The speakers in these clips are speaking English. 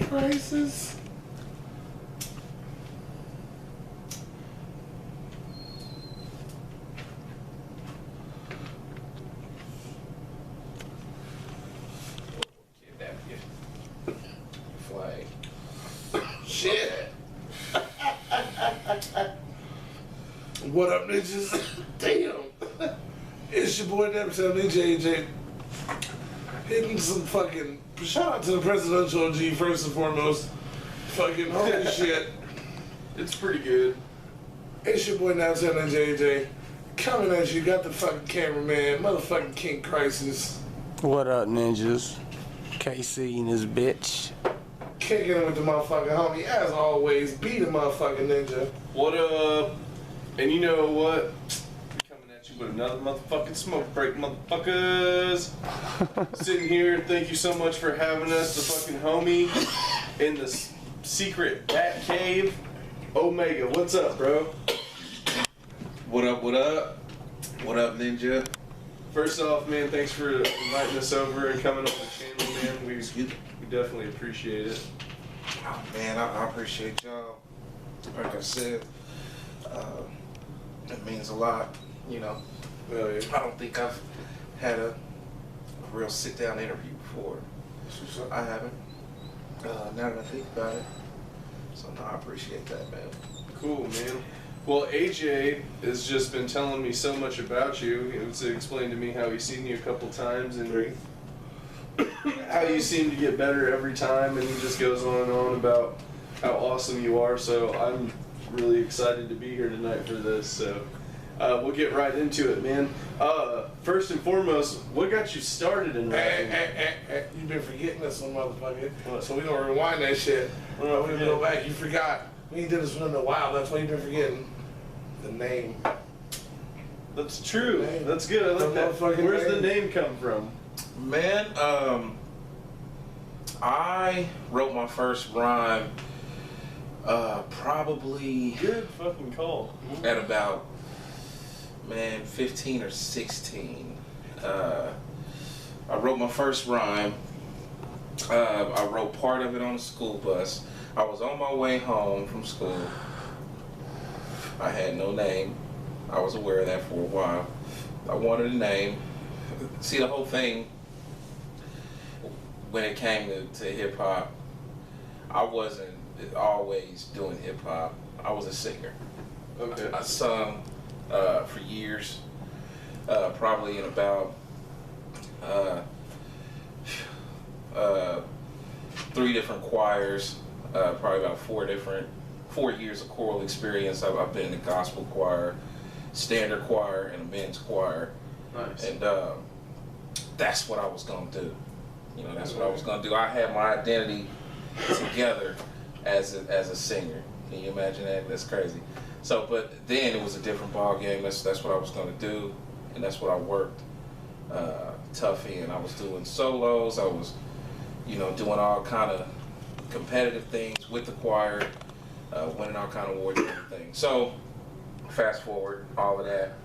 crisis. Kidnap you. Flag. Shit. What up, ninjas? Damn. It's your boy Naptownninjaaj and hitting some fucking shout out to the presidential G first and foremost. Fucking holy shit. It's pretty good. It's your boy Naptownninjaaj coming at you. Got the fucking cameraman, motherfucking King Crisis. What up, ninjas? KC and his bitch. Kicking it with the motherfucking homie, as always. Be the motherfucking ninja. What up? And you know what? Coming at you with another motherfucking smoke break, motherfuckers. Sitting here, thank you so much for having us, the fucking homie in the secret bat cave. Omega, what's up, bro? What up, what up? What up, Ninja? First off, man, thanks for inviting us over and coming on the channel, man. We definitely appreciate it. Oh, man, I appreciate y'all. Like I said, it means a lot, you know. Well, yeah. I don't think I've had a real sit-down interview before. I haven't. Now that I think about it. So, no, I appreciate that, man. Cool, man. Well, AJ has just been telling me so much about you. He was explaining to me how he's seen you a couple times and how you seem to get better every time, and he just goes on and on about how awesome you are. So I'm really excited to be here tonight for this. So we'll get right into it, man. First and foremost, what got you started in rapping? You've been forgetting this one, motherfucker. What? So we gonna rewind that shit. Well, We're gonna go back. You forgot. We ain't did this one in a while. That's why you've been forgetting. The name. That's true. Name. That's good. I like The that. motherfucking Where's the name. name come from? Man, I wrote my first rhyme probably Good fucking call. at about, man, 15 or 16. I wrote my first rhyme. I wrote part of it on the school bus. I was on my way home from school. I had no name. I was aware of that for a while. I wanted a name. See, the whole thing, when it came to hip-hop, I wasn't always doing hip-hop. I was a singer. Okay. I sung for years, probably in about 3 different choirs, probably about 4 years of choral experience. I've been in the gospel choir, standard choir, and a men's choir. Nice. And that's what I was gonna do. You know, that's what I was gonna do. I had my identity together as a singer. Can you imagine that? That's crazy. So, but then it was a different ball game. That's what I was gonna do, and that's what I worked tough in. I was doing solos. I was, you know, doing all kind of competitive things with the choir, winning all kind of awards and everything. So, fast forward, all of that.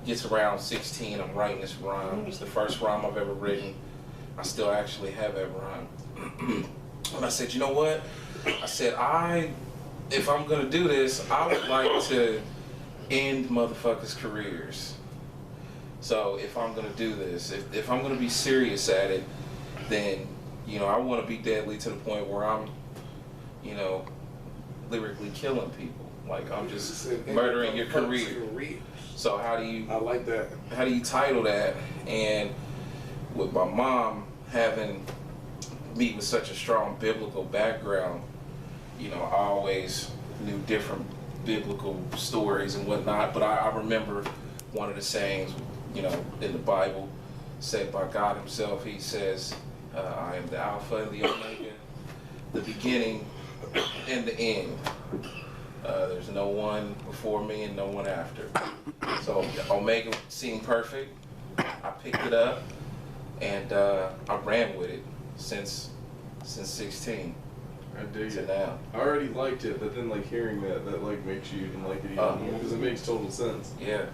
Gets around 16, I'm writing this rhyme. It's the first rhyme I've ever written. I still actually have that rhyme. And I said, you know what? I said, if I'm gonna do this, I would like to end motherfuckers' careers. So if I'm gonna do this, if I'm gonna be serious at it, then, you know, I wanna be deadly to the point where I'm, you know, lyrically killing people. Like, I'm just murdering your career. So how do you? I like that. How do you title that? And with my mom having me with such a strong biblical background, you know, I always knew different biblical stories and whatnot. But I remember one of the sayings, you know, in the Bible, said by God Himself. He says, "I am the Alpha and the Omega, the beginning and the end. There's no one before me and no one after." So Omega seemed perfect. I picked it up and I ran with it since 16 I dig to it. now. I already liked it, but then like hearing that like makes you even like it even more because it makes total sense. Yeah.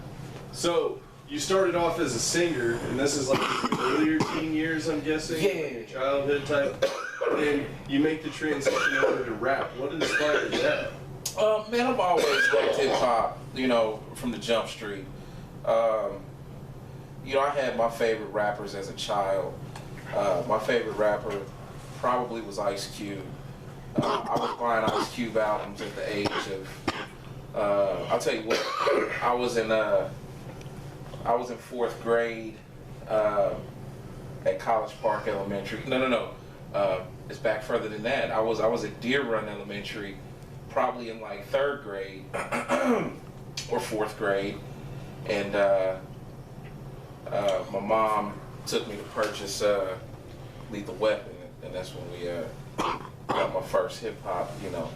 So you started off as a singer, and this is like your earlier teen years, I'm guessing. Yeah. Like your childhood type. then you make the transition over to rap. What inspired that? Man, I've always loved hip hop, you know, from the jump street. You know, I had my favorite rappers as a child. My favorite rapper probably was Ice Cube. I was buying Ice Cube albums at the age of, I'll tell you what, I was in 4th grade at College Park Elementary. No. It's back further than that. I was at Deer Run Elementary, probably in like 3rd grade or 4th grade, and my mom took me to purchase Lethal Weapon, and that's when we got my first hip hop. You know,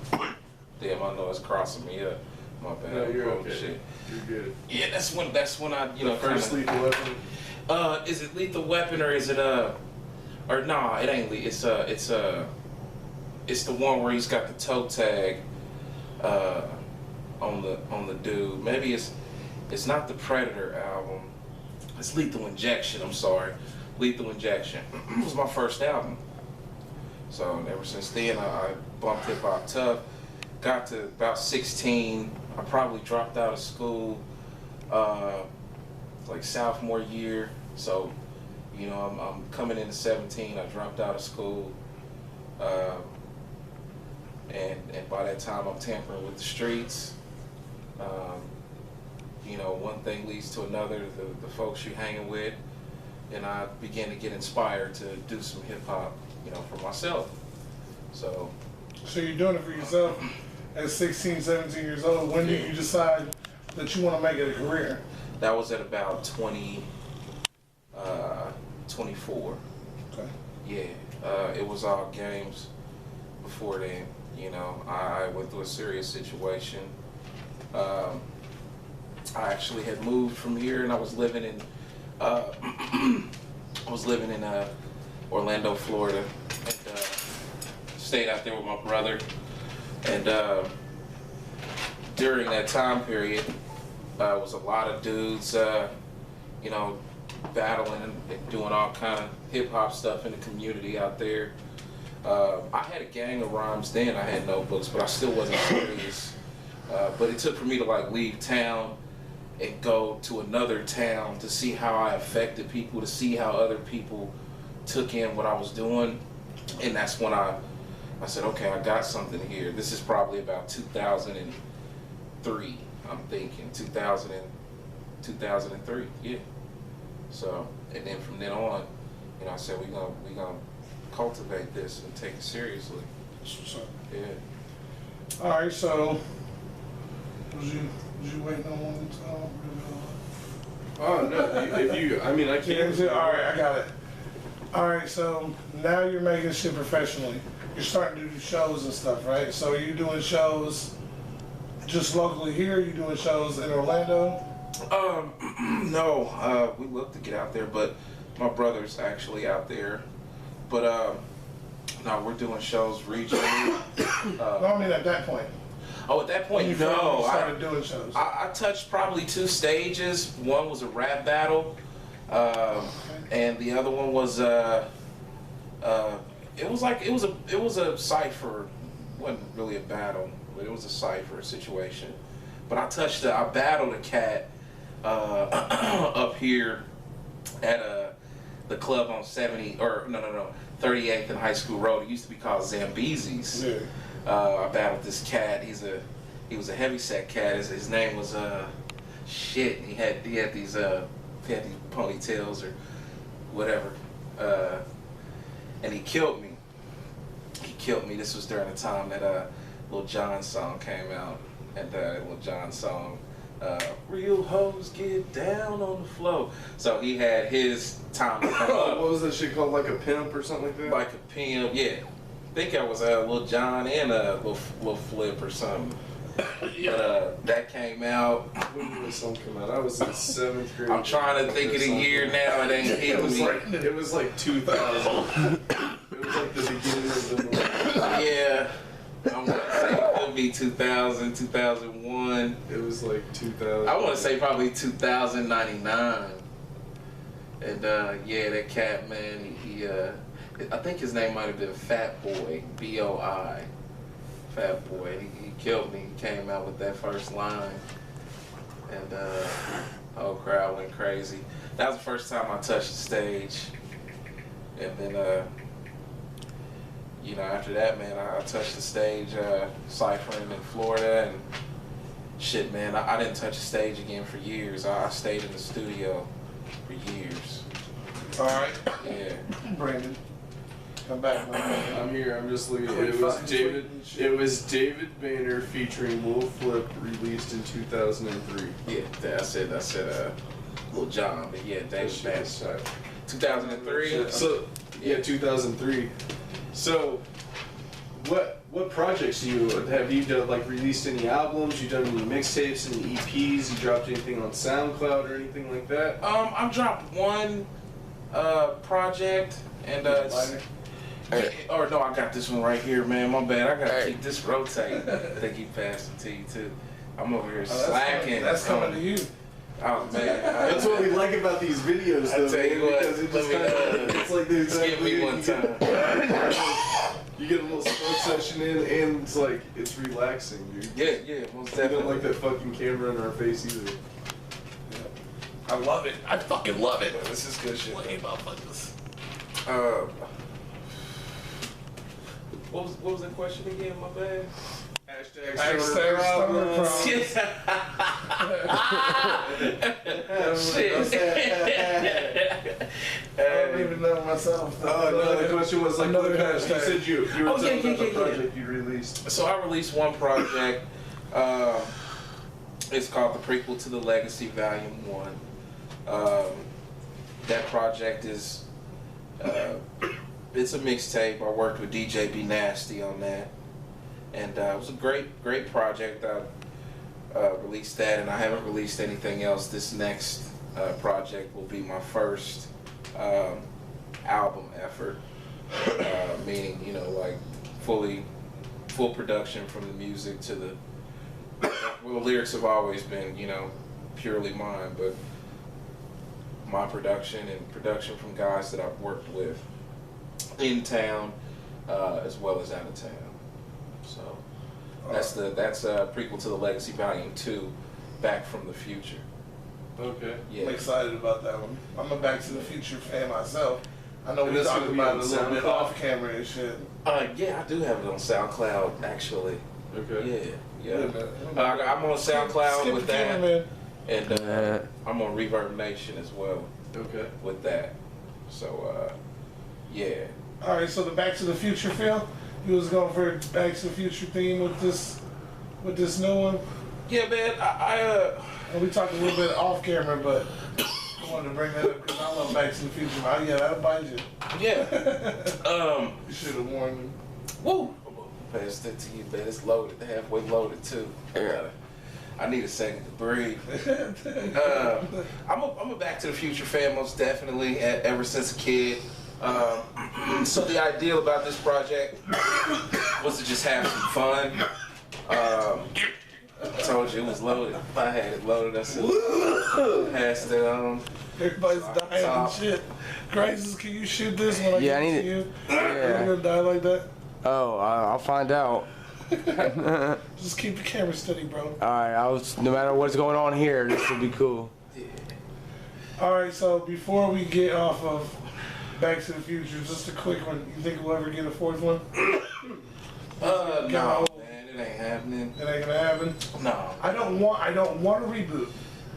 damn, I know it's crossing me up. My bad. No, you're Oh, okay. shit. You're good. Yeah, that's when I, you know, First kinda, Lethal Weapon. is it Lethal Weapon or is it or nah, it ain't it's the one where he's got the toe tag on the dude. Maybe it's not the Predator album. It's Lethal Injection, I'm sorry. Lethal Injection. It was my first album. So ever since then I bumped hip hop tough. Got to about 16, I probably dropped out of school like sophomore year. So, you know, I'm coming into 17, I dropped out of school. And by that time I'm tampering with the streets. You know, one thing leads to another, the folks you're hanging with, and I began to get inspired to do some hip hop, you know, for myself. So you're doing it for yourself at 16, 17 years old. When did you decide that you want to make it a career? that was at about 24. Okay. Yeah, it was all games before then. You know, I went through a serious situation. I actually had moved from here, and I was living in Orlando, Florida, and stayed out there with my brother. And during that time period, was a lot of dudes, you know, battling and doing all kind of hip hop stuff in the community out there. I had a gang of rhymes then. I had notebooks, but I still wasn't serious. But it took for me to like leave town and go to another town to see how I affected people, to see how other people took in what I was doing. And that's when I said, okay, I got something here. This is probably about 2003, I'm thinking. 2003, yeah. So, and then from then on, you know, I said, we gonna cultivate this and take it seriously. Yeah. All right, so was you waiting on one time? Oh no! I mean, I can't. All right, I got it. All right, so now you're making shit professionally. You're starting to do shows and stuff, right? So are you doing shows just locally here? You doing shows in Orlando? No, we look to get out there, but my brother's actually out there. But no, we're doing shows regionally. No, I mean at that point. Oh, at that point, When you no. started doing shows. I touched probably 2 stages. One was a rap battle, and the other one was it was a cipher. It wasn't really a battle, but it was a cipher situation. But I battled a cat up here at the club on 38th and High School Road. It used to be called Zambezi's. Yeah. I battled this cat. He was a heavyset cat. His name was shit. He had these ponytails or whatever, and he killed me. This was during the time that Lil Jon song came out, and Lil Jon song, "Real hoes get down on the floor." So he had his time to come up. What was that shit called? Like a pimp or something like that? Like a pimp, yeah. I think I was Lil Jon and Lil Flip or something. Yeah. But that came out. When did this song come out? I was in 7th grade. I'm trying to think of the year now. It ain't hitting me. It was like 2000. It was like the beginning of the millennium. Yeah. I'm gonna say it could be 2000, 2001. It was like 2000. I want to say probably 2099. And yeah, that cat, man, I think his name might have been Fat Boy, B-O-I. Fat Boy. He killed me. He came out with that first line. And the whole crowd went crazy. That was the first time I touched the stage. And then, you know, after that, man, I touched the stage ciphering in Florida. And shit, man, I didn't touch the stage again for years. I stayed in the studio for years. All right. Yeah. Brandon, come back. I'm here. I'm just looking. It was David Banner featuring Lil Flip, released in 2003. Yeah, I said Lil Jon, but yeah, David Banner. 2003. So yeah, 2003. So what projects have you done? Like released any albums? You done any mixtapes, any EPs? You dropped anything on SoundCloud or anything like that? I dropped one project and or no, I got this one right here, man. My bad. I gotta keep this rotating. I think he passed it to you too. I'm over here slacking. That's coming to you. Oh man, That's what we like about these videos, though. I tell you what, because it just it's like the exact give me one time. You get a little smoke session in, and it's like it's relaxing, dude. Yeah, most I definitely. don't like that fucking camera in our face either. I love it. I fucking love it. This is good shit. Hey, motherfuckers. What was the question again? My bad. Hashtag summer problems. Shit. I don't even know myself. Oh no, the question was like, Another you hashtag. said you were talking about the yeah. project you released. So I released one project. It's called The Prequel to the Legacy, Volume 1. That project is, it's a mixtape. I worked with DJ B Nasty on that. And it was a great project. I released that, and I haven't released anything else. This next project will be my first album effort, meaning, you know, like full production from the music to the, well, the lyrics have always been, you know, purely mine, but my production and production from guys that I've worked with in town as well as out of town. So that's Prequel to the Legacy Volume 2, Back from the Future. Okay. Yeah. I'm excited about that one. I'm a Back to the Future fan myself. I know And we that's talked gonna be about on it a little bit SoundCloud? off camera and shit. Yeah, I do have it on SoundCloud actually. Okay. Yeah. I'm on SoundCloud Skip with the that, cameraman. and I'm on Reverb Nation as well Okay. with that. So yeah. All right, so the Back to the Future feel. You was going for a Back to the Future theme with this new one. Yeah, man. And we talked a little bit off camera, but I wanted to bring that up because I love Back to the Future. Oh yeah, that'll bite you. Yeah. You should have warned me. Woo. Pass that to you, man. It's loaded, halfway loaded too. I need a second to breathe. I'm a Back to the Future fan, most definitely, ever since a kid. So the ideal about this project was to just have some fun. I told you it was loaded. If I had it loaded, I said pass it on. Everybody's dying and shit. Crisis, can you shoot this when I Yeah, I get need to it. you? Yeah. You're gonna die like that? Oh, I'll find out. Just keep the camera steady, bro. Alright, no matter what's going on here, this will be cool. Alright, so before we get off of Back to the Future, just a quick one. You think we'll ever get a fourth one? No, man, it ain't happening. It ain't gonna happen. No. I don't want a reboot.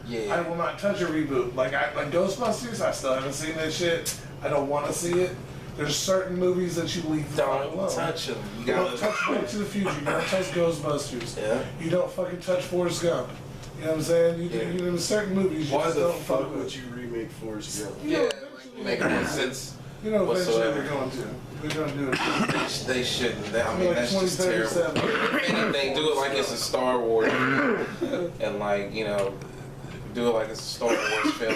Yeah. I will not touch a reboot. Like Ghostbusters, I still haven't seen that shit. I don't want to see it. There's certain movies that you leave the fuck Don't alone. touch them. You You gotta don't touch Back to the Future. You don't touch Ghostbusters. Yeah. You don't fucking touch Forrest Gump. You know what I'm saying? You know, certain movies you Why just the don't fuck with. would you remake Forrest Gump? Yeah, like, make no sense. You know, eventually whatsoever. they're going to. They're going to do it. They shouldn't. I mean, Like that's just terrible. 2037. If anything, do it like it's a Star Wars, and like, you know, do it like it's a Star Wars film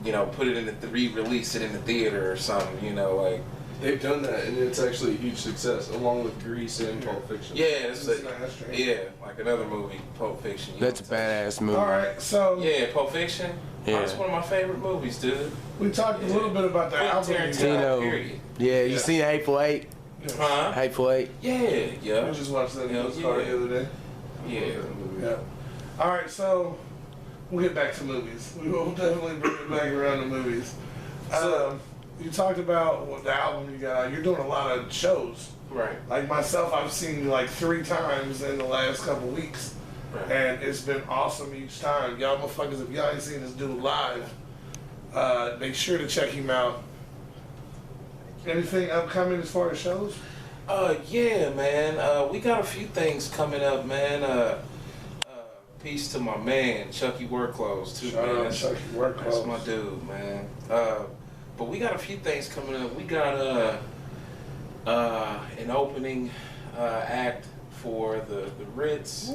and put it in the re-release it in the theater or something. You know, like. They've done that, and it's actually a huge success, along with Grease and Pulp Fiction. Yeah, it's That's like another movie, Pulp Fiction. You That's a don't touch. badass movie. Alright, so Yeah, Pulp Fiction. Yeah. That's one of my favorite movies, dude. we talked a little bit about the album. Tarantino, Tino. period. Yeah, you Yeah. seen Hateful Eight? Huh? Hateful Eight. Yeah, yeah. We just watched that Hell news story yeah. the other day. Yeah. Yeah. All right, so we'll get back to movies. We will definitely bring it back around to movies. You talked about the album you got. You're doing a lot of shows. Right. Like myself, I've seen you like 3 times in the last couple weeks. Right. And it's been awesome each time. Y'all motherfuckers, if y'all ain't seen this dude live, make sure to check him out. Anything upcoming as far as shows? Yeah, man. We got a few things coming up, man. Peace to my man, Chucky Workclothes, too, Shout man. out Chucky Workclothes. That's my dude, man. But we got a few things coming up. We got an opening act for the Ritz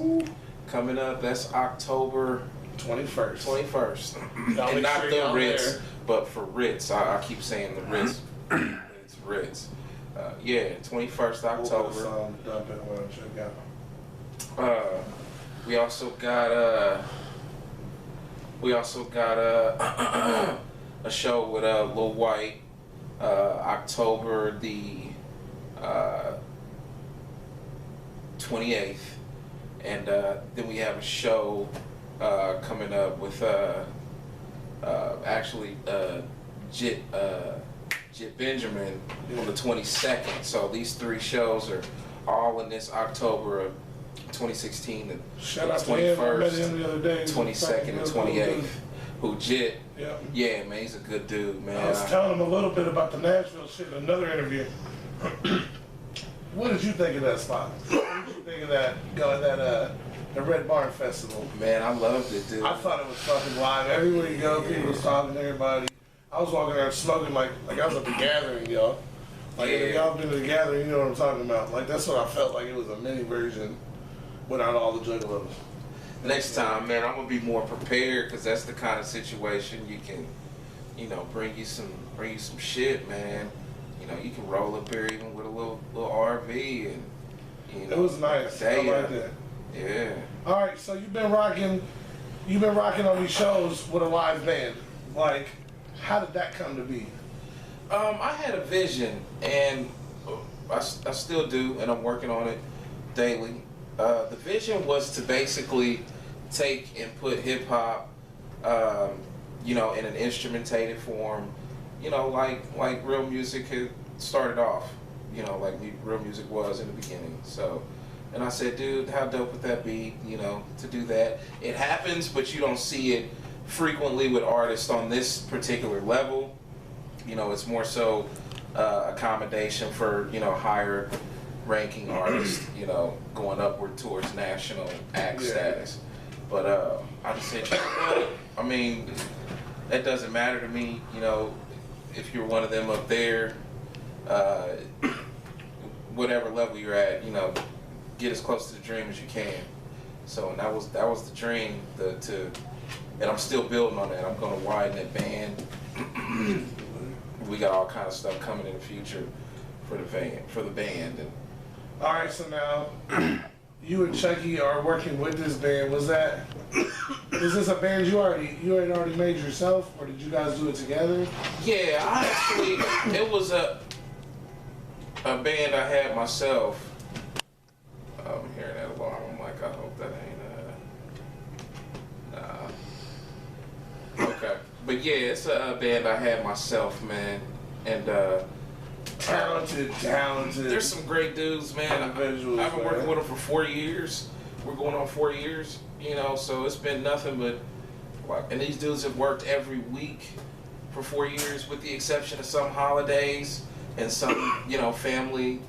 coming up. That's October 21st. 21st. Y'all And make not sure the y'all Ritz, there. but for Ritz. I keep saying the Ritz. It's Ritz. Yeah, 21st October. Dump it, I want to check out. We also got a show with Lil White, October the 28th, and then we have a show coming up with Jit Benjamin on the 22nd. So these 3 shows are all in this October of 2016, the Shout out to him. I met him the other day. 22nd and 28th. Who Jit? Yeah. Yeah, man, he's a good dude, man. I was telling him a little bit about the Nashville shit in another interview. What did you think of that spot? What did you think of the Red Barn Festival? Man, I loved it, dude. I thought it was fucking live. Everywhere you go, people was talking to everybody. I was walking around smoking like I was at the gathering, y'all. Like if y'all been to the gathering, you know what I'm talking about. Like that's what I felt like. It was a mini version without all the juggalos. Next time, man, I'm gonna be more prepared because that's the kind of situation you can, bring you some shit, man. You can roll up here even with a little RV and. It was nice. I like that. Yeah. All right, so you've been rocking on these shows with a live band. Like, how did that come to be? I had a vision, and I still do, and I'm working on it daily. The vision was to basically take and put hip hop, in an instrumentated form, like real music had started off, like real music was in the beginning. So, and I said, dude, how dope would that be, to do that? It happens, but you don't see it frequently with artists on this particular level. It's more so accommodation for, higher ranking artists, going upward towards national act status. But I just said, I mean, that doesn't matter to me, if you're one of them up there, whatever level you're at, get as close to the dream as you can. So and that was the dream, and I'm still building on that. I'm gonna widen that band. We got all kind of stuff coming in the future for the band. And All right, so now you and Chucky are working with this band. Is this a band you had already made yourself, or did you guys do it together? yeah, it was a band I had myself. I'm hearing that alarm. I'm like, I hope that ain't nah. Okay, but yeah, it's a band I had myself, man, and Talented. there's some great dudes, man. Individuals, I've been working man. with them for 4 years. We're going on 4 years, so it's been nothing but, and these dudes have worked every week for 4 years, with the exception of some holidays and some, family,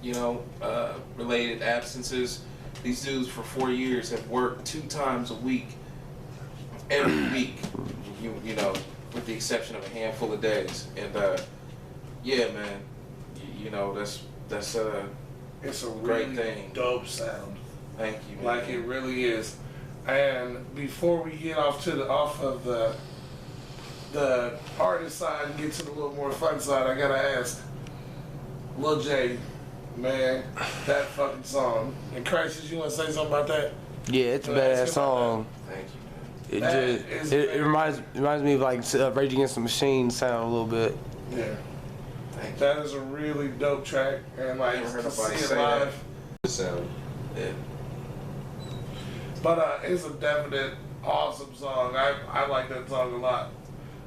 related absences. These dudes for 4 years have worked 2 times a week, every week, with the exception of a handful of days. And yeah, man, that's It's a great really thing. dope sound. Thank you, man. Like it really is. And before we get off of the artist side and get to the little more fun side, I gotta ask, Lil J, man, that fucking song. And Crisis, you wanna say something about that? Yeah, it's a Can I ask badass you song. Thank you, It That just is it reminds me of like Rage Against the Machine sound a little bit. Yeah. Thank you. That is a really dope track, and like Never heard to nobody see it say live. Sound. Yeah. But it's a definite awesome song. I like that song a lot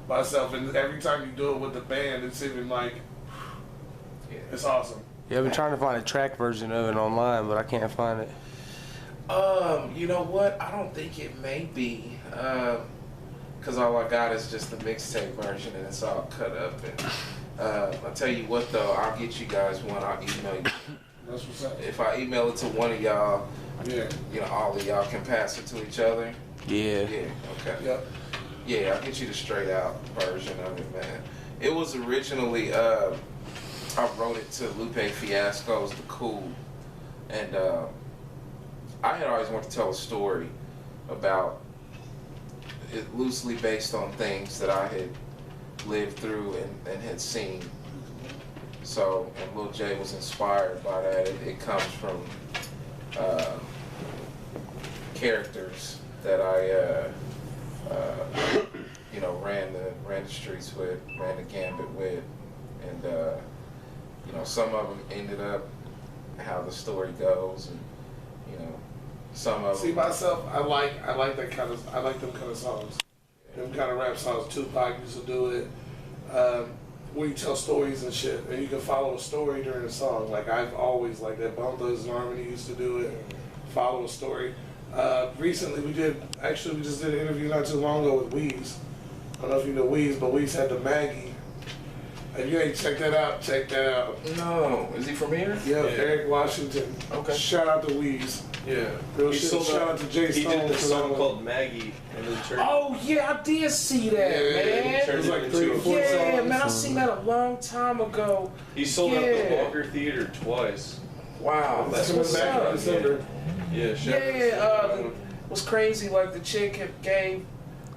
myself, and every time you do it with the band, it's even like it's awesome. Yeah, I've been trying to find a track version of it online, but I can't find it. You know what? I don't think it may be, cause all I got is just the mixtape version, and it's all cut up. And I'll tell you what, though, I'll get you guys one. I'll email you. That's what's up. If I email it to one of y'all, Yeah. you know, all of y'all can pass it to each other. Yeah. Yeah. Okay. Yep. Yeah, I'll get you the straight out version of it, man. It was originally, I wrote it to Lupe Fiasco's The Cool, and I had always wanted to tell a story about it, loosely based on things that I had lived through and had seen. So, and Lil J was inspired by that. It comes from characters that I, you know, ran the streets with, ran the gambit with, and you know, some of them ended up how the story goes, and you know, some of See them. myself, I like them kind of songs. Them kind of rap songs. Tupac used to do it. Where you tell stories and shit, and you can follow a story during a song. Like I've always liked that. Bone Thugs and Harmony used to do it. Follow a story. Recently we just did an interview not too long ago with Weez. I don't know if you know Weez, but Weez had the Maggie. If you ain't checked that out, check that out. No, is he from here? Yeah, Yeah. Eric Washington. Okay. Shout out to Weez. Yeah. Real He shit. sold Shout out to Jay He Stone did this for song that called Maggie, and then turned. Oh yeah, I did see that, Yeah, man. it was like 3 or 4 Yeah, songs. man, I seen that a long time ago. He sold out Yeah. the Walker Theater twice. Wow, that's Coming what's back in up. December. Yeah. shout out to Yeah, Stone. was crazy. Like the chick had gave,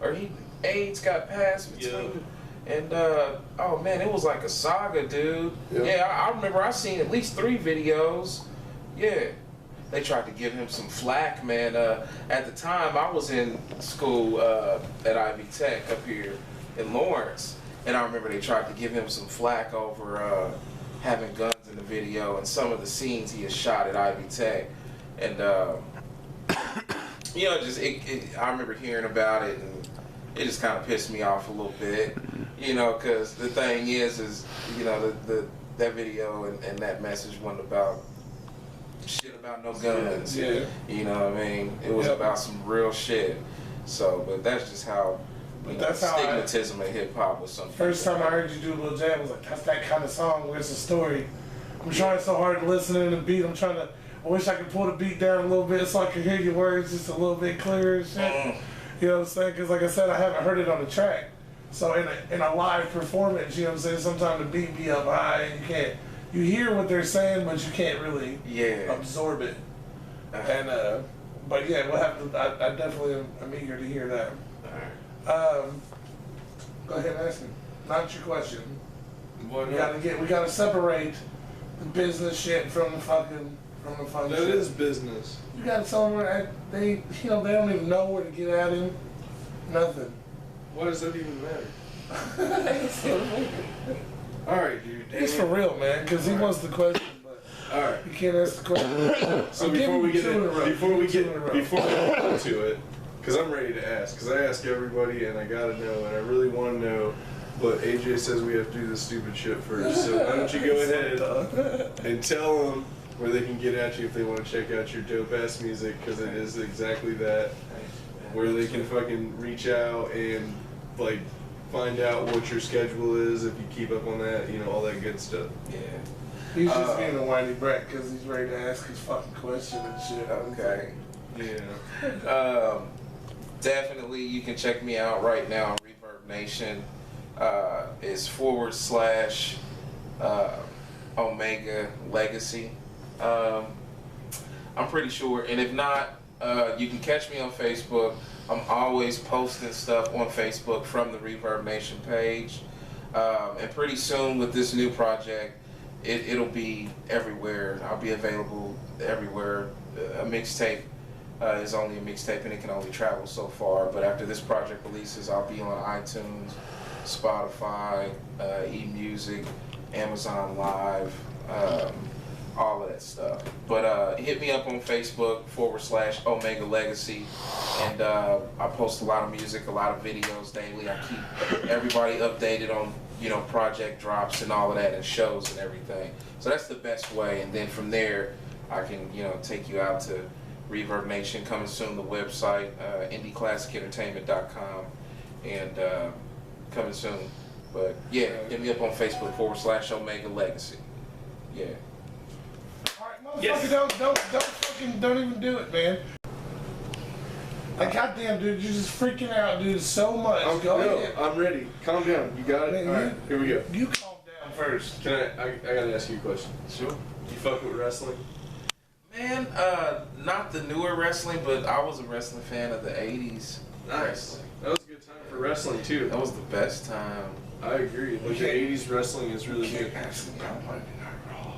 or AIDS got passed between, and oh man, it was like a saga, dude. Yeah. Yeah, I remember I seen at least 3 videos. Yeah, they tried to give him some flack, man. At the time, I was in school at Ivy Tech up here in Lawrence, and I remember they tried to give him some flack over having guns in the video and some of the scenes he had shot at Ivy Tech, and you know, just I remember hearing about it, and it just kind of pissed me off a little bit, you know, because the thing is, you know, that video and that message wasn't about shit about no guns. Yeah. You know what I mean? It was Yep. about some real shit. So, but that's just how, you know, that's how I- stigmatism in hip hop was something. First time I heard you do Lil J, I was like, that's that kind of song where it's a story. I'm trying so hard to listen to the beat. I wish I could pull the beat down a little bit so I could hear your words just a little bit clearer and shit. You know what I'm saying? Because like I said, I haven't heard it on the track. So in a live performance, you know what I'm saying? Sometimes the beat be up high and you hear what they're saying, but you can't really absorb it. And but yeah, we'll have to. I definitely am eager to hear that. Go ahead and ask me. Not your question. Why We not? gotta separate the business shit from the fun That shit. is business. You gotta tell them where they don't even know where to get at him. Nothing. Why does that even matter? All right, dude. It's for real, man, because he wants the question, but All right. you can't ask the question. So I'll give before you we get 2 in a row. before we Give get you 2 in a row. before we get into it, because I'm ready to ask, because I ask everybody and I gotta know, and I really want to know. But AJ says we have to do this stupid shit first. So why don't you go ahead and tell them where they can get at you if they want to check out your dope ass music, because it is exactly that. Where they can fucking reach out and like find out what your schedule is, if you keep up on that, you know, all that good stuff. Yeah. He's just being a whiny brat because he's ready to ask his fucking question and shit. Okay. Yeah. Definitely, you can check me out right now on Reverb Nation. Is / Omega Legacy. I'm pretty sure, and if not, you can catch me on Facebook. I'm always posting stuff on Facebook from the Reverb Nation page. And pretty soon with this new project, it'll be everywhere. I'll be available everywhere. A mixtape is only a mixtape and it can only travel so far. But after this project releases, I'll be on iTunes, Spotify, eMusic, Amazon Live, all of that stuff. But hit me up on Facebook /Omega Legacy, and I post a lot of music, a lot of videos daily. I keep everybody updated on project drops and all of that, and shows and everything. So that's the best way. And then from there, I can take you out to Reverb Nation. Coming soon, the website indieclassicentertainment.com, and coming soon. But yeah, hit me up on Facebook /Omega Legacy. Yeah. Alright, motherfucker, don't even do it, man. Like, goddamn, dude, you're just freaking out, dude, so much. I'm ready. Calm down. You got it? Man, Alright, here we go. You calm down first. Can I gotta ask you a question. Sure. You fuck with wrestling? Man, not the newer wrestling, but I was a wrestling fan of the 80s. Nice. Wrestling. That was a good time for wrestling, too. That was the best time. I agree. Like, the 80s wrestling is really good. Ask me about Monday Night Raw.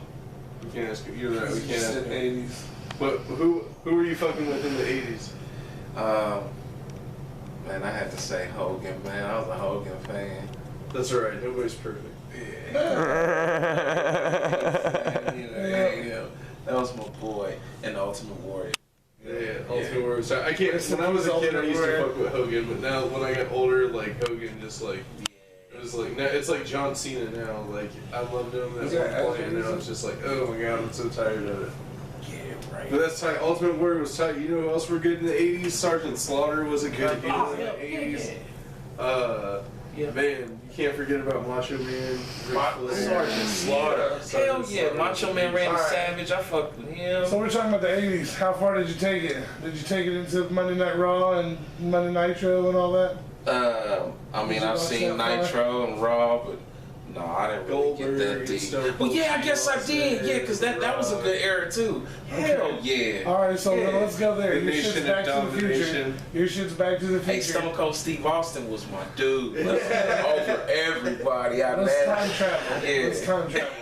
We can't ask you. You're right. We You can't ask said you. 80s. But who were you fucking with in the 80s? Man, I had to say Hogan, man. I was a Hogan fan. That's alright. Nobody's perfect. That was my boy and the Ultimate Warrior. Yeah, Ultimate Warrior. So I can't. When I was a kid, I used to fuck with Hogan, but now when I got older, like Hogan, just like it was like now it's like John Cena now. Like I loved him at one point, and now it's just like, oh my god, I'm so tired of it. Yeah, right. But that's tight. Ultimate Warrior was tight. You know who else were good in the 80s? Sergeant Slaughter was a good heel in the 80s. Man, you can't forget about Macho Man. Sergeant Slaughter. Hell yeah, Macho Man Randy Savage. I fucked with him. So we're talking about the 80s. How far did you take it? Did you take it into Monday Night Raw and Monday Nitro and all that? I mean, I've seen Nitro and Raw, but no, I didn't really get that deep. Well, yeah, I guess I did. Yeah, because that was a good era too. Hell yeah. All right, so then let's go there. The Your shit's Nation Back of to the Future. Domination. Your shit's Back to the Future. Hey, Stone Cold Steve Austin was my dude. Over everybody. I Let's met. time travel. Yeah. Let's time travel.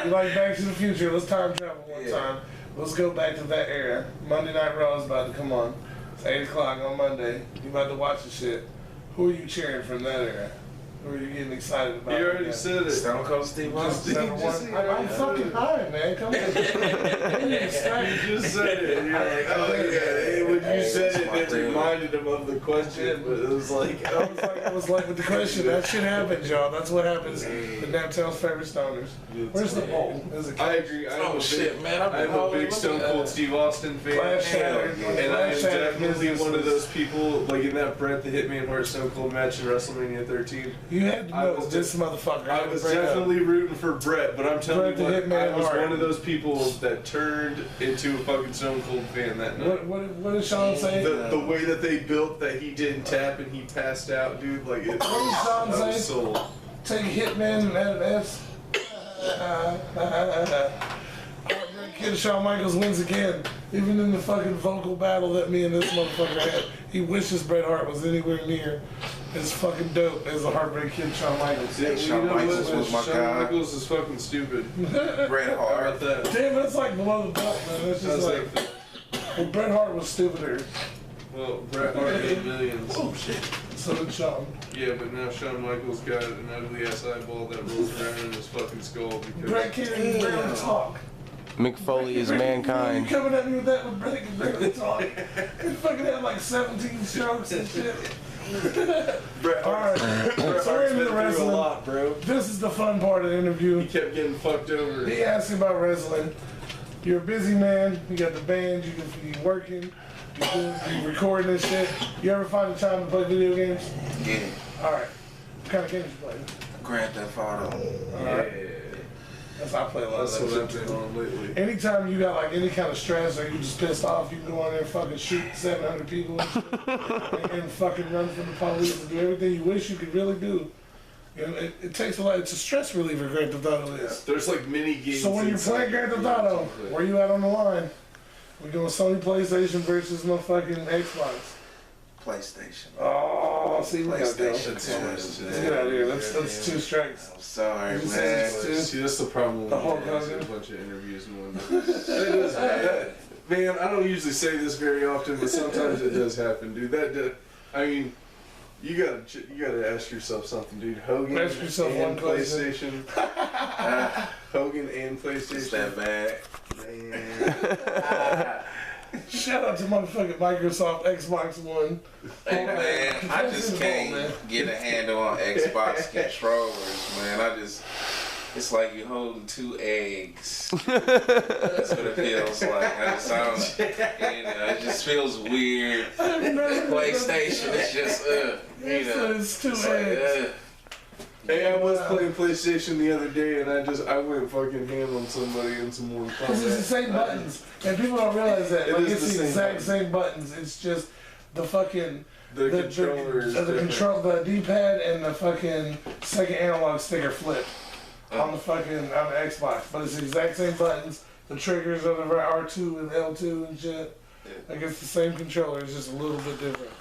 You like Back to the Future? Let's time travel one time. Let's go back to that era. Monday Night Raw is about to come on. It's 8 o'clock on Monday. You about to watch the shit. Who are you cheering from that era? Who are you getting excited about? You already said it. Stone Cold Steve Austin. I'm fucking high, man. Come on. You just said it. And you're like, oh yeah. When you said it, it reminded him of the question, but it was like, I was like with the question. That shit happens, y'all. That's what happens. The Naptown's favorite stoners. Where's the bowl? I agree. I'm a big Stone Cold Steve Austin fan, and I am definitely one of those people. Like in that Bret the Hitman Hart Stone Cold match in WrestleMania 13. You had to know this motherfucker. I was definitely rooting for Bret, but I'm telling you what, I was one of those people that turned into a fucking Stone Cold fan that night. What did Sean say? The way that they built that he didn't tap and he passed out, dude, like it. What did Sean say? Was sold. Take Hitman and that's Kid Shawn Michaels wins again. Even in the fucking vocal battle that me and this motherfucker had, he wishes Bret Hart was anywhere near as fucking dope as the Heartbreak Kid Shawn Michaels. Yeah, Shawn Michaels was my Shawn guy. Michaels is fucking stupid. Bret How Hart. about that? Damn, that's like below the belt, man. That's just like, well, Bret Hart was stupider. Well, Bret Hart made millions. Oh shit. So did Shawn. Yeah, but now Shawn Michaels got an ugly ass eyeball that rolls around in his fucking skull because. Bret can't even barely talk. Mick Foley is You mankind. coming at me with that with Bret can barely talk. He fucking had like 17 strokes and shit. Bret Alright, so we're into the a wrestling. lot, bro. This is the fun part of the interview. He kept getting fucked over. He asked you about wrestling. You're a busy man. You got the band. You're working. You're recording this shit. You ever find the time to play video games? Yeah. All right. What kind of games you play? Grand Theft Auto. All right. That's how I play a lot of That's what that I've shit been too. on lately. Anytime you got like any kind of stress or you just pissed off, you can go on there and fucking shoot 700 people and, shit, and fucking run from the police and do everything you wish you could really do. You know, it takes a lot. It's a stress reliever. Grand Theft Auto is. There's like mini games. So when you're playing Grand Theft Auto, where you at on the line? We going Sony PlayStation versus motherfucking Xbox. PlayStation. Oh, see, we gotta go. PlayStation 2. Let's get out of here. That's 2 strikes. I'm sorry, You man. said See, that's the problem. The whole with cousin. a bunch of interviews and whatnot. It is bad. Man, I don't usually say this very often, but sometimes it does happen, dude. I mean, You gotta ask yourself something, dude. Hogan Ask yourself and one question. PlayStation. Hogan and PlayStation. It's that bad. Man. Shout out to motherfucking Microsoft Xbox One. Hey man, I just can't get a handle on Xbox controllers, man. It's like you're holding two eggs. That's what it feels like. It just feels weird. PlayStation is just, It's two eggs. Hey, I was playing PlayStation the other day, and I went fucking ham on somebody in some Mortal Kombat. Because it's the same buttons, and people don't realize that. It Like, is it's the the same exact same buttons. It's just the fucking The controller is different. the D-pad and the fucking second analog stick are flipped on the Xbox, but it's the exact same buttons. The triggers are the R2 and L2 and shit. Like, it's the same controller. It's just a little bit different.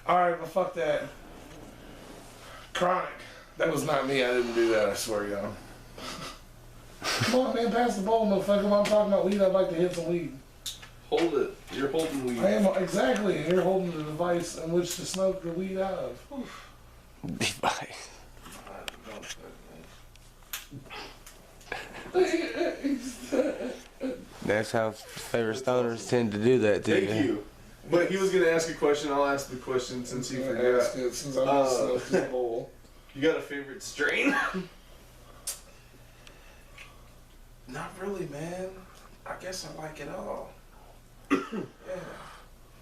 All right, but fuck that. Chronic. That was not me. I didn't do that. I swear, y'all. Come on, man. Pass the bowl, motherfucker. When I'm talking about weed, I'd like to hit some weed. Hold it. You're holding weed. I am, exactly. And you're holding the device in which to smoke the weed out of. Device. That's how favorite stoners tend to do that to Thank you. But he was gonna ask a question. I'll ask the question since he forgot. Ask it, since I'm just the bowl. You got a favorite strain? Not really, man. I guess I like it all.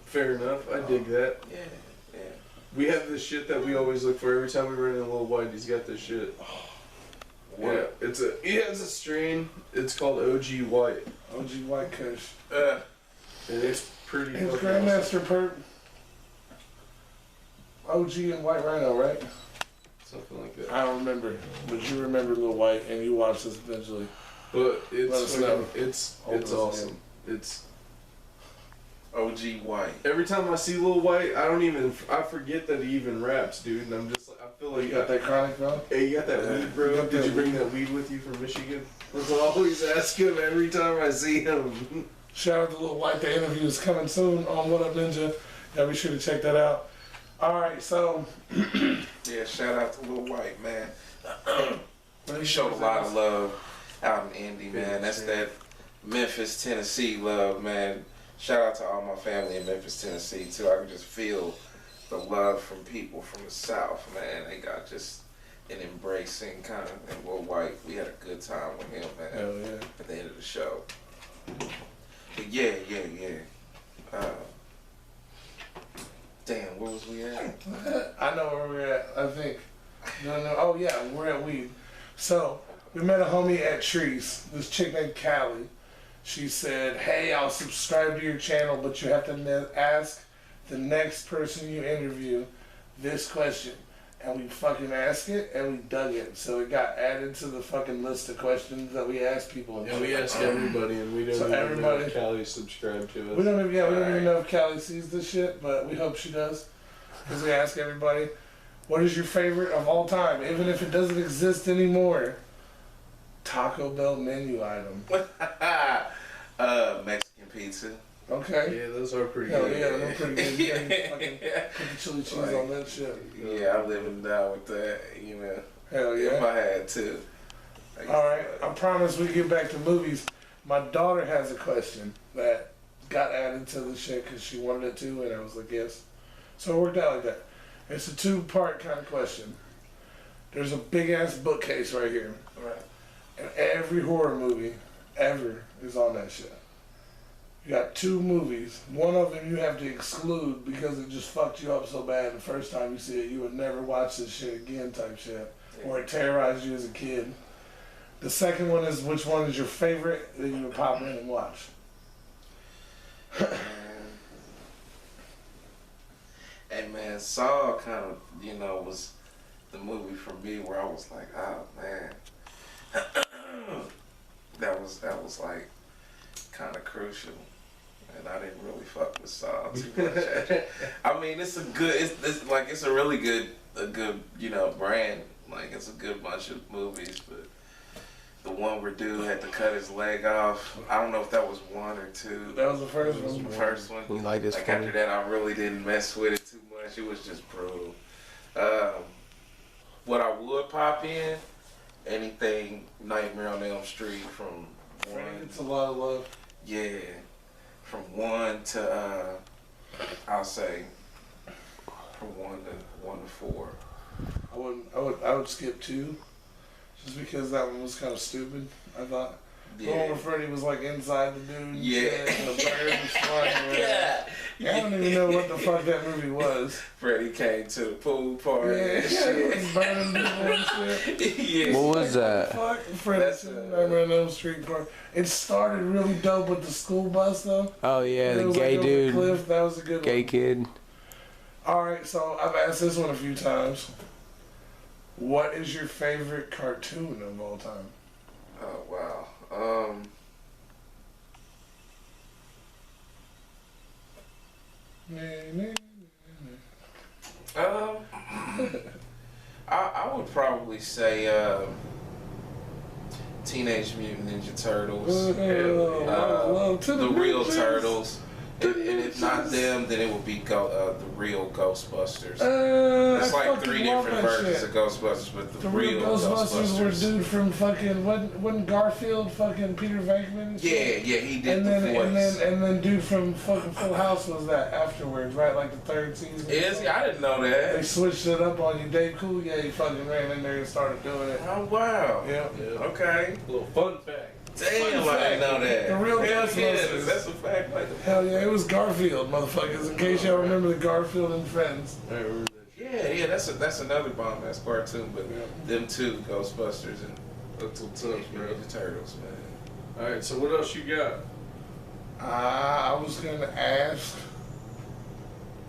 Fair enough. I dig that. Yeah. We have this shit that we always look for every time we run in a little white. He's got this shit. Yeah, he has a strain. It's called OG White. OG White Kush. And it's pretty. His fucking Grandmaster Perp. OG and White Rhino, right? awesome. Something like that. I don't remember, but you remember Lil White, and you watched this eventually. But Let us know. it's awesome. It's OG White. every time I see Lil White, I forget that he even raps, dude. And I'm just like, I feel like You got that chronic, bro? Hey, you got that weed, bro? You got Did that you bring weed. that weed with you from Michigan? That's what I always ask him every time I see him. Shout out to Lil White. The interview is coming soon on What Up Ninja. Yeah, be sure to check that out. All right, so. Yeah, shout out to Lil White, man. He showed a lot of love out in Indy, man. That's that Memphis, Tennessee love, man. Shout out to all my family in Memphis, Tennessee, too. I can just feel the love from people from the South, man. They got just an embracing kind of, and Lil White, we had a good time with him, man. Hell yeah. At the end of the show. But yeah. Damn, where was we at? I know where we're at, I think. No. Oh, yeah, we're at weed. So, we met a homie at Trees, this chick named Callie. She said, hey, I'll subscribe to your channel, but you have to ask the next person you interview this question. And we fucking asked it, and we dug it. So it got added to the fucking list of questions that we ask people. And Yeah, we ask everybody, and we don't So even everybody- know if Callie subscribed to us. We don't even know if Callie sees this shit, but we hope she does. Because we ask everybody, what is your favorite of all time, even if it doesn't exist anymore? Taco Bell menu item. Mexican pizza. Okay. Yeah, those are pretty Hell good. yeah, they're pretty good. You can fucking put the chili cheese on that shit. Yeah, I live and die with that, you know. Hell If yeah. I had to. Alright, I promise we get back to movies. My daughter has a question that got added to the shit because she wanted it to, and I was like, yes. So it worked out like that. It's a two-part kind of question. There's a big-ass bookcase right here. Right. And every horror movie ever is on that shit. You got two movies. One of them you have to exclude because it just fucked you up so bad the first time you see it. You would never watch this shit again type shit. Or it terrorized you as a kid. The second one is which one is your favorite that you would pop in and watch. And man, Saw kind of, was the movie for me where I was like, oh man. that was like kind of crucial. And I didn't really fuck with Saw too much. I mean, it's a really good brand. Like, it's a good bunch of movies, but the one where dude had to cut his leg off, I don't know if that was one or two. That was the first one. The first one. You like this Like funny? after that, I really didn't mess with it too much. It was just brutal. What I would pop in, anything Nightmare on Elm Street from one. It's a lot of love. Yeah, from 1 to I'll say from 1 to 4. I would skip 2, just because that one was kind of stupid. I thought. The one where Freddy was like inside the dude. Yeah. And the bird was flying around. Yeah. I don't even know what the fuck that movie was. Freddy came to the pool party and He shit. was burning people and shit. Yeah. What was that? Fuck Freddy's Nightmare on Elm Street part. It started really dope with the school bus though. Oh yeah, It the was gay like over the dude, cliff. That was a good gay one. kid. Alright, so I've asked this one a few times. What is your favorite cartoon of all time? Oh wow. I would probably say Teenage Mutant Ninja Turtles. The real Turtles. And if not them, then it would be the real Ghostbusters. It's like 3 different versions of Ghostbusters, but the real Ghostbusters were dude from fucking wasn't Garfield fucking Peter Venkman? And shit? Yeah, he did And the then voice. and then dude from fucking Full House was that afterwards, right? Like the 3rd season. Is he? I didn't know They that. switched it up on you. Dave Coulier he fucking ran in there and started doing it. Oh wow. Yeah. Okay. A little fun fact. Damn, I didn't know that. The real Hell yeah, Ghostbusters. that's a fact. Like Hell yeah, it was Garfield, motherfuckers. In case y'all remember the Garfield and Friends. I remember that. Yeah, that's another bomb ass cartoon, but them two, Ghostbusters and That's what's up, bro. Ninja Turtles, man. Alright, so what else you got? I was gonna ask,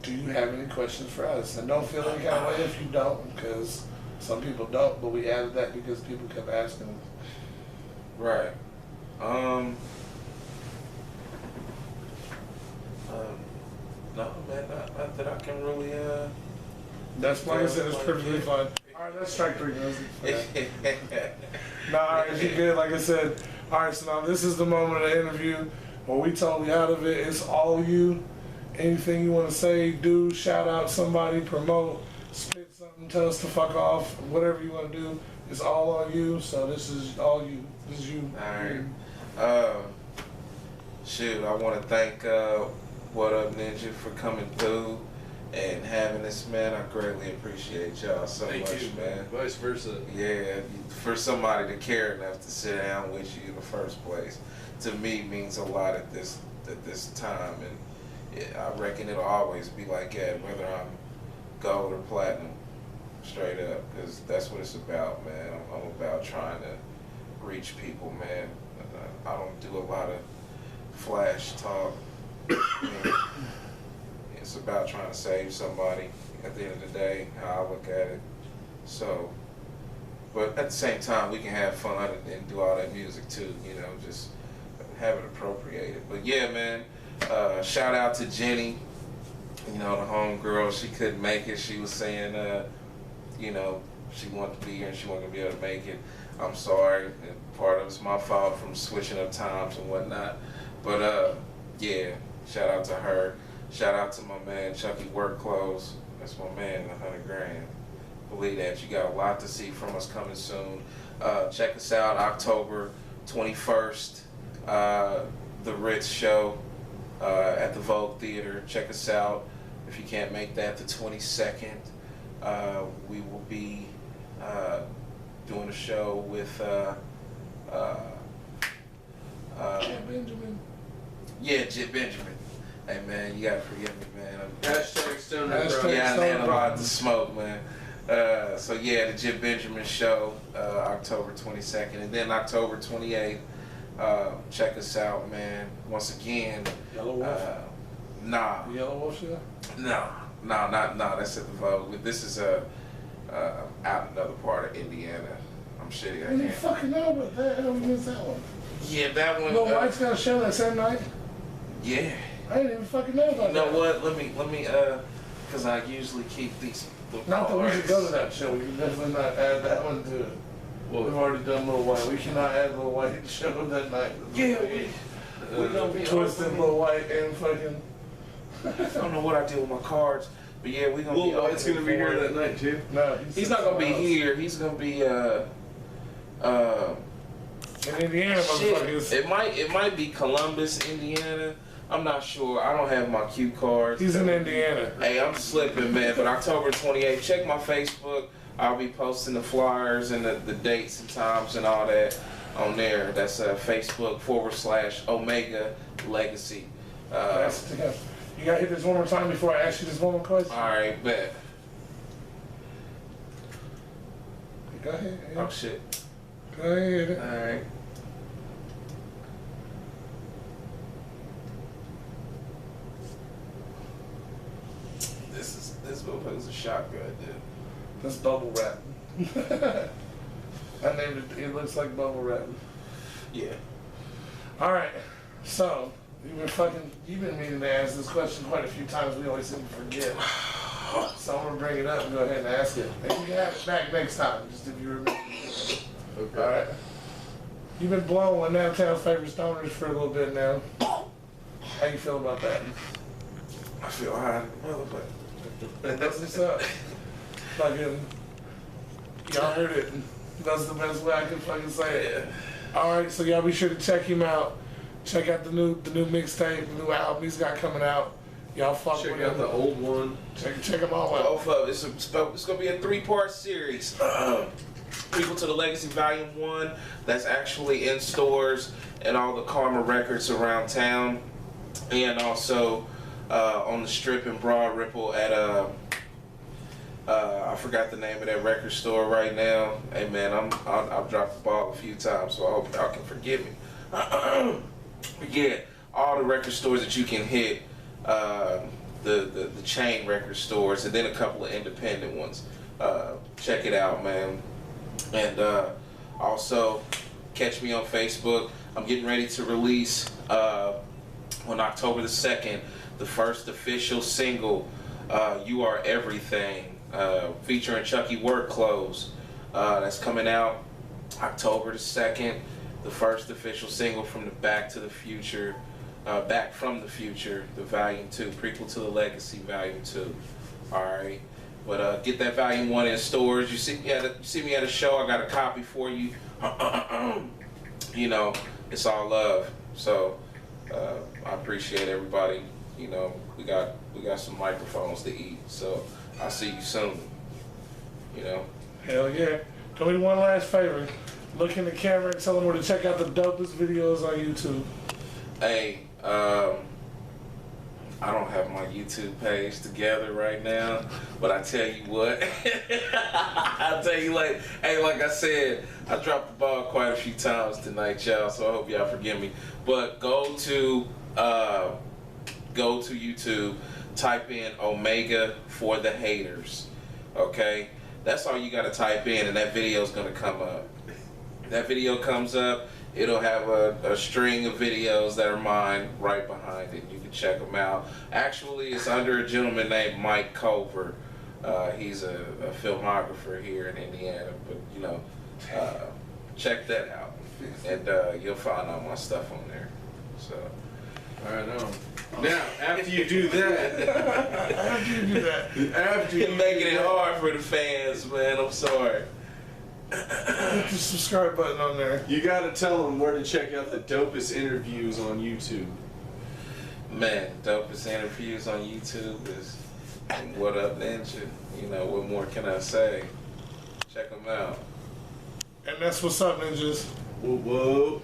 do you have any questions for us? And don't feel any kind of way if you don't, because some people don't, but we added that because people kept asking. Right. No, man, not that I can really, That's like I said, it's perfectly fine. Alright, that's strike 3 music for that. Nah, alright, you good, like I said. Alright, so now this is the moment of the interview where we totally out of it. It's all you. Anything you want to say, do, shout out somebody, promote, spit something, tell us to fuck off, whatever you want to do. It's all on you, so this is all you. This is you. Alright. Shoot, I want to thank What Up Ninja for coming through and having this, man. I greatly appreciate y'all so Thank much, you, man. Vice versa. Yeah, for somebody to care enough to sit down with you in the first place, to me means a lot at this time, and I reckon it'll always be like that, whether I'm gold or platinum, straight up, because that's what it's about, man. I'm about trying to reach people, man. I don't do a lot of flash talk. It's about trying to save somebody at the end of the day, how I look at it. So, but at the same time, we can have fun and do all that music too, you know, just have it appropriated. But yeah, man, shout out to Jenny, you know, the homegirl. She couldn't make it. She was saying, you know, she wanted to be here and she wasn't going to be able to make it. I'm sorry. And part of it's my fault from switching up times and whatnot. But yeah, shout out to her. Shout out to my man Chucky Work Clothes. That's my man, 100 grand. Believe that. You got a lot to see from us coming soon. Check us out October 21st. The Ritz show at the Vogue Theater. Check us out. If you can't make that, the 22nd, we will be doing a show with Benjamin. yeah, Jit Benjamin. Hey man, you gotta forgive me, man. Hashtag Stoner Hashtag Bro. Yeah, I Stoner ain't allowed Problem. to smoke, man. So yeah, the Jit Benjamin show, October 22nd, and then October 28th. Check us out, man. Once again, Yellow Wolf. nah, The Yellow Wolf show? no, that's at the Vogue. But this is out in another part of Indiana. I'm shitty. I didn't fucking know about that. I don't miss that one. Yeah, that one. Lil White's got a show that same night? Yeah. I didn't even fucking know about You that. know what? Let me, because I usually keep these. Not that we should go to that show. We can definitely not add that one to it. We've already done Lil White. We cannot add Lil White show that night. Yeah, we're gonna be Twisted Lil White and fucking. I don't know what I did with my cards. But yeah, we gonna Lil be. White's gonna be here that night too. No, He's not gonna be here. He's gonna be in Indiana, motherfuckers. It might be Columbus, Indiana. I'm not sure. I don't have my cue cards. He's in Indiana. Hey, I'm slipping, man. But October 28th, check my Facebook. I'll be posting the flyers and the dates and times and all that on there. That's Facebook.com/Omega Legacy. You gotta hit this one more time before I ask you this one more question. All right, bet. Go ahead. Yeah. Oh shit. Go ahead. All right. This motherfucker's a shotgun, dude. That's bubble wrap. I named it. It looks like bubble wrap. Yeah. All right. So you've been meaning to ask this question quite a few times. We always seem to forget. So I'm gonna bring it up and go ahead and ask it. And you can have it back next time, just if you remember. Okay. All right. You've been blowing one of Naptown's favorite stoners for a little bit now. How you feel about that? I feel high, motherfucker. That's what's up. Fucking, y'all heard it. That's the best way I can fucking say it. All right, so y'all be sure to check him out. Check out the new mixtape, the new album he's got coming out. Y'all fuck Check with out him. the old one. Check them all out. Both of it. It's gonna be a 3-part series. People to the Legacy Volume 1. That's actually in stores and all the Karma records around town, and also on the Strip in Broad Ripple at I forgot the name of that record store right now. Hey man, I've dropped the ball a few times, so I hope y'all can forgive me. Yeah, all the record stores that you can hit, the chain record stores, and then a couple of independent ones. Check it out, man. And also catch me on Facebook. I'm getting ready to release on October the 2nd the first official single, You Are Everything, featuring Chucky Work Clothes. That's coming out October the 2nd. The first official single from the Back from the Future, the Volume 2, prequel to the Legacy Volume 2. Alright. But get that Volume 1 in stores. You see me at a show, I got a copy for you. You know, it's all love. So I appreciate everybody. You know, we got some microphones to eat. So I'll see you soon. You know? Hell yeah. Do me one last favor. Look in the camera and tell them where to check out the dopest videos on YouTube. Hey, I don't have my YouTube page together right now, but I tell you what, I'll tell you like I said, I dropped the ball quite a few times tonight, y'all, so I hope y'all forgive me. But go to YouTube, type in Omega for the Haters, okay? That's all you gotta type in, and that video's gonna come up. That video comes up, it'll have a string of videos that are mine right behind it. You can check them out. Actually, it's under a gentleman named Mike Culver. He's a filmographer here in Indiana, but you know, check that out, and you'll find all my stuff on there. So, I know. Now, after you do that, after you're making it hard for the fans, man. I'm sorry. Hit the subscribe button on there. You gotta tell them where to check out the dopest interviews on YouTube. Man, dopest interviews on YouTube is What Up Ninja. You know, what more can I say? Check them out. And that's what's up, ninjas. Whoa, whoa.